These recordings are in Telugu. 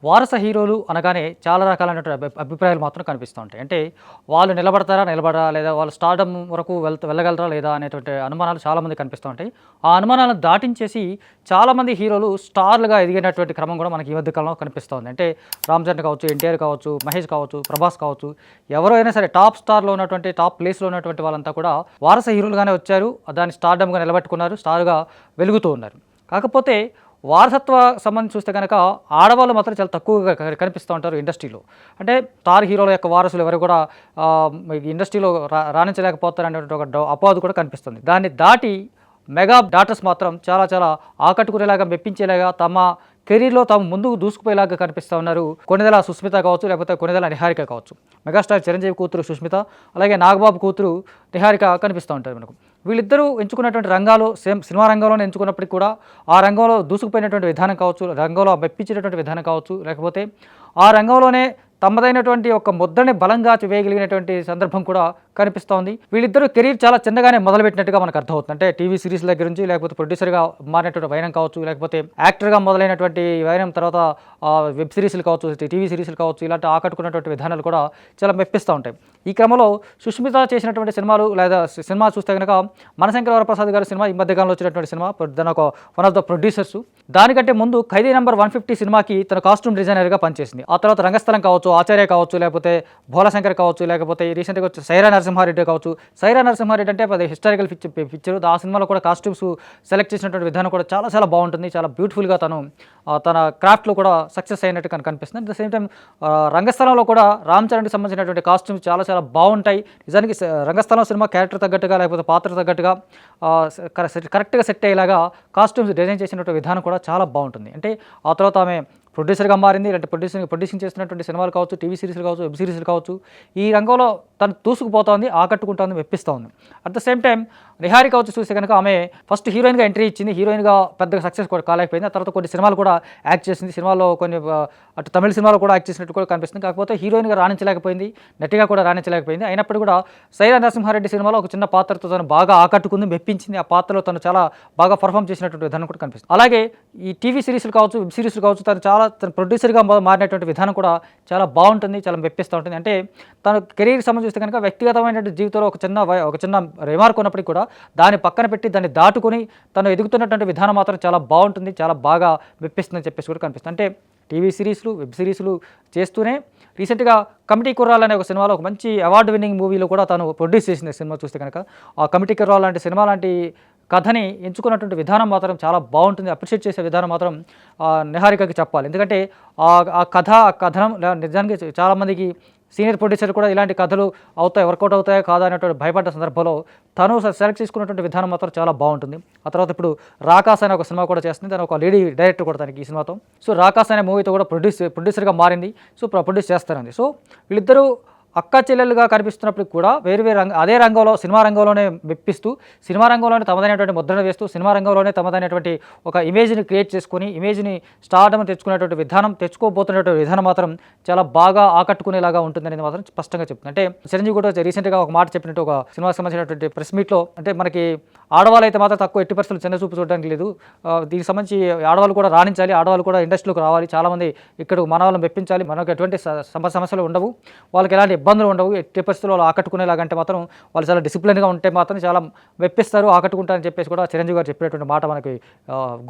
వారస హీరోలు అనగానే చాలా రకాలైనటువంటి అభిప్రాయాలు మాత్రం కనిపిస్తూ ఉంటాయి. అంటే వాళ్ళు నిలబడతారా? నిలబడరా? లేదా వాళ్ళు స్టార్డమ్ వరకు వెళ్ళగలరా? లేదా? అనేటువంటి అనుమానాలు చాలామందికి కనిపిస్తూ ఉంటాయి. ఆ అనుమానాలను దాటించేసి చాలామంది హీరోలు స్టార్లుగా ఎదిగినటువంటి క్రమం కూడా మనకి ఈ మధ్య కాలంలో కనిపిస్తూ ఉంది. అంటే రామ్ చరణ్ కావచ్చు, ఎన్టీఆర్ కావచ్చు, మహేష్ కావచ్చు, ప్రభాస్ కావచ్చు, ఎవరైనా సరే టాప్ స్టార్‌లో ఉన్నటువంటి టాప్ ప్లేస్‌లో ఉన్నటువంటి వాళ్ళంతా కూడా వారస హీరోలుగానే వచ్చారు. దాన్ని స్టార్డమ్‌గా నిలబెట్టుకున్నారు. స్టార్‌గా వెలుగుతూ ఉన్నారు. కాకపోతే వారసత్వ సంబంధించి చూస్తే కనుక ఆడవాళ్ళు మాత్రం చాలా తక్కువగా కనిపిస్తూ ఉంటారు ఇండస్ట్రీలో. అంటే స్టార్ హీరోల యొక్క వారసులు ఎవరు కూడా ఇండస్ట్రీలో రాణించలేకపోతారు అనేటువంటి ఒక అపవాదు కూడా కనిపిస్తుంది. దాన్ని దాటి మెగా డాటర్స్ మాత్రం చాలా చాలా ఆకట్టుకునేలాగా, మెప్పించేలాగా, తమ కెరీర్‌లో తాము ముందుకు దూసుకుపోయేలాగా కనిపిస్తూ ఉన్నారు. కొణిదెల సుస్మిత కావచ్చు, లేకపోతే కొణిదెల నిహారిక కావచ్చు. మెగాస్టార్ చిరంజీవి కూతురు సుష్మిత, అలాగే నాగబాబు కూతురు నిహారిక కనిపిస్తూ ఉంటారు మనకు. వీళ్ళిద్దరూ ఎంచుకున్నటువంటి రంగాలు సినిమా రంగంలోనే ఎంచుకున్నప్పటికీ కూడా ఆ రంగంలో దూసుకుపోయినటువంటి విధానం కావచ్చు, రంగంలో మెప్పించేటటువంటి విధానం కావచ్చు, లేకపోతే ఆ రంగంలోనే తమదైనటువంటి ఒక ముద్రని బలంగా వేయగలిగినటువంటి సందర్భం కూడా కనిపిస్తోంది. వీళ్ళిద్దరూ కెరీర్ చాలా చిన్నగానే మొదలుపెట్టినట్టుగా మనకు అర్థమవుతుంది. అంటే టీవీ సిరీస్ దగ్గర నుంచి, లేకపోతే ప్రొడ్యూసర్గా మారినటువంటి వైనం కావచ్చు, లేకపోతే యాక్టర్గా మొదలైనటువంటి వైనం తర్వాత వెబ్ సిరీస్లు కావచ్చు, టీవీ సిరీస్లు కావచ్చు, ఇలాంటి ఆకట్టుకున్నటువంటి విధానాలు కూడా చాలా మెప్పిస్తూ ఉంటాయి. ఈ క్రమంలో సుష్మిత చేసినటువంటి సినిమాలు లేదా సినిమా చూస్తే కనుక మనశంకర వరప్రసాద్ గారి సినిమా ఈ మధ్యకాలంలో వచ్చినటువంటి సినిమా, తన ఒక వన్ ఆఫ్ ద ప్రొడ్యూసర్స్. దానికంటే ముందు ఖైదీ నంబర్ 150 సినిమాకి తన కాస్ట్యూమ్ డిజైనర్గా పనిచేసింది. ఆ తర్వాత రంగస్థలం కావచ్చు, ఆచార్య కావచ్చు, లేకపోతే భోలాశంకర్ కావచ్చు, లేకపోతే రీసెంట్గా వచ్చి సైరా నరసింహారెడ్డి కావచ్చు. సైరా నరసింహారెడ్డి అంటే అది హిస్టారికల్ పిక్చర్. ఆ సినిమాలో కూడా కాస్ట్యూమ్స్ సెలెక్ట్ చేసినటువంటి విధానం కూడా చాలా చాలా బాగుంటుంది. చాలా బ్యూటిఫుల్గా తన క్రాఫ్ట్లో కూడా సక్సెస్ అయినట్టు కనిపిస్తుంది. అట్ ద సేమ్ టైం రంగస్థలంలో కూడా రామ్ చరణ్కి సంబంధించినటువంటి కాస్ట్యూమ్స్ చాలా చాలా బాగుంటాయి. నిజానికి రంగస్థలం సినిమా క్యారెక్టర్ తగ్గట్టుగా, లేకపోతే పాత్ర తగ్గట్టుగా కరెక్ట్గా సెట్ అయ్యేలాగా కాస్ట్యూమ్స్ డిజైన్ చేసినటువంటి విధానం కూడా చాలా బాగుంటుంది. అంటే ఆ తర్వాత ఆమె ప్రొడ్యూసర్గా మారింది. అంటే ప్రొడ్యూసింగ్ చేస్తున్నటువంటి సినిమాలు కావచ్చు, టీవీ సిరీస్లు కావచ్చు, వెబ్ సిరీస్లు కావచ్చు, ఈ రంగంలో తను దూసుకుపోతోంది, ఆకట్టుకుంటోంది, మెప్పిస్తోంది. At the same time Niharika వచ్చి చూస్తే కనుక ఆమె ఫస్ట్ హీరోయిన్గా ఎంట్రీ ఇచ్చింది. హీరోయిన్గా పెద్దగా సక్సెస్ కూడా కాలేకపోయింది. ఆ తర్వాత కొన్ని సినిమాలు కూడా యాక్ట్ చేసింది. సినిమాలో కొన్ని అటు తమిళ సినిమాలో కూడా యాక్ట్ చేసినట్టు కూడా కనిపిస్తుంది. కాకపోతే హీరోయిన్గా రాణించలేకపోయింది, నటిగా కూడా రాణించలేకపోయింది. అయినప్పటికీ కూడా సైరా నరసింహారెడ్డి సినిమాలో ఒక చిన్న పాత్రతో తను బాగా ఆకట్టుకుంది, మెప్పించింది. ఆ పాత్రలో తను చాలా బాగా పర్ఫామ్ చేసినటువంటి విధానం కూడా కనిపిస్తుంది. అలాగే ఈ టీవీ సిరీస్లు కావచ్చు, వెబ్ సిరీస్లు కావచ్చు, తన ప్రొడ్యూసర్గా మారినటువంటి విధానం కూడా చాలా బాగుంటుంది, చాలా మెప్పిస్తూ ఉంటుంది. అంటే తన కెరీర్కి సంబంధించి చూస్తే కనుక వ్యక్తిగతమైనటువంటి జీవితంలో ఒక చిన్న రిమార్క్ ఉన్నప్పటికీ కూడా దాన్ని పక్కన పెట్టి దాన్ని దాటుకొని తను ఎదుగుతున్నటువంటి విధానం మాత్రం చాలా బాగుంటుంది, చాలా బాగా మెప్పిస్తుందని చెప్పేసి కూడా కనిపిస్తుంది. అంటే టీవీ సిరీస్లు, వెబ్ సిరీస్లు చేస్తూనే రీసెంట్గా కమిటీ కుర్రాళ్ళు అనే ఒక సినిమాలో ఒక మంచి అవార్డు విన్నింగ్ మూవీలో కూడా తను ప్రొడ్యూస్ చేసిన సినిమా చూస్తే కనుక ఆ కమిటీ కుర్రాళ్ళు లాంటి సినిమా లాంటి కథని ఎంచుకున్నటువంటి విధానం మాత్రం చాలా బాగుంటుంది. అప్రిషియేట్ చేసే విధానం మాత్రం నిహారికకి చెప్పాలి. ఎందుకంటే ఆ కథనం నిజానికి చాలామందికి సీనియర్ ప్రొడ్యూసర్ కూడా ఇలాంటి కథలు వర్కౌట్ అవుతాయో కాదా అనేటువంటి భయపడ్డ సందర్భంలో తను సెలెక్ట్ చేసుకున్నటువంటి విధానం మాత్రం చాలా బాగుంటుంది. ఆ తర్వాత ఇప్పుడు రాకాస్ అనే ఒక సినిమా కూడా చేస్తుంది. తను ఒక లేడీ డైరెక్టర్ కూడా తనకి ఈ సినిమాతో. సో రాకాస్ అనే మూవీతో కూడా ప్రొడ్యూసర్గా మారింది. సో ప్రొడ్యూస్ చేస్తారండి. సో వీళ్ళిద్దరూ అక్క చెల్లెలుగా కనిపిస్తున్నప్పుడు కూడా వేరు అదే రంగంలో, సినిమా రంగంలోనే మెప్పిస్తూ, సినిమా రంగంలోనే తమదైనటువంటి ముద్రను వేస్తూ, సినిమా రంగంలోనే తమదైనటువంటి ఒక ఇమేజ్ని క్రియేట్ చేసుకుని, ఇమేజ్ని స్టార్డమ్ తెచ్చుకునేటువంటి విధానం, తెచ్చుకోబోతున్నటువంటి విధానం మాత్రం చాలా బాగా ఆకట్టుకునేలాగా ఉంటుందనేది మాత్రం స్పష్టంగా చెప్తుంది. అంటే చిరంజీవి కూడా రీసెంట్గా ఒక మాట చెప్పినట్టు ఒక సినిమాకి సంబంధించినటువంటి ప్రెస్ మీట్లో, అంటే మనకి ఆడవాళ్ళు అయితే మాత్రం తక్కువ ఎట్టి పరిస్థితులు చిన్న చూపు చూడడానికి లేదు, దీనికి సంబంధించి ఆడవాళ్ళు కూడా రాణించాలి, ఆడవాళ్ళు కూడా ఇండస్ట్రీలోకి రావాలి, చాలామంది ఇక్కడ మన వాళ్ళని మెప్పించాలి, మనకు ఎటువంటి సమస్యలు ఉండవు, వాళ్ళకి ఎలాంటి ఇబ్బందులు ఉండవు, ఎట్టి పరిస్థితుల్లో వాళ్ళు ఆకట్టుకునేలాగంటే మాత్రం వాళ్ళు చాలా డిసిప్లిన్గా ఉంటే మాత్రం చాలా మెప్పిస్తారు, ఆకట్టుకుంటారని చెప్పేసి కూడా చిరంజీవి గారు చెప్పినటువంటి మాట మనకి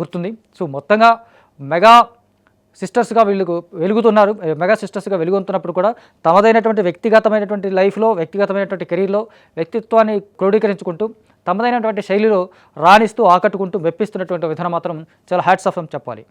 గుర్తుంది. సో మొత్తంగా మెగా సిస్టర్స్గా వీళ్ళకు వెలుగుతున్నారు. మెగా సిస్టర్స్గా వెలుగుతున్నప్పుడు కూడా తమదైనటువంటి వ్యక్తిగతమైనటువంటి లైఫ్లో, వ్యక్తిగతమైనటువంటి కెరీర్లో వ్యక్తిత్వాన్ని క్రోడీకరించుకుంటూ తమదైనటువంటి శైలిలో రాణిస్తూ, ఆకట్టుకుంటూ, మెప్పిస్తున్నటువంటి విధానం మాత్రం చాలా హ్యాట్స్ ఆఫ్ అని చెప్పాలి.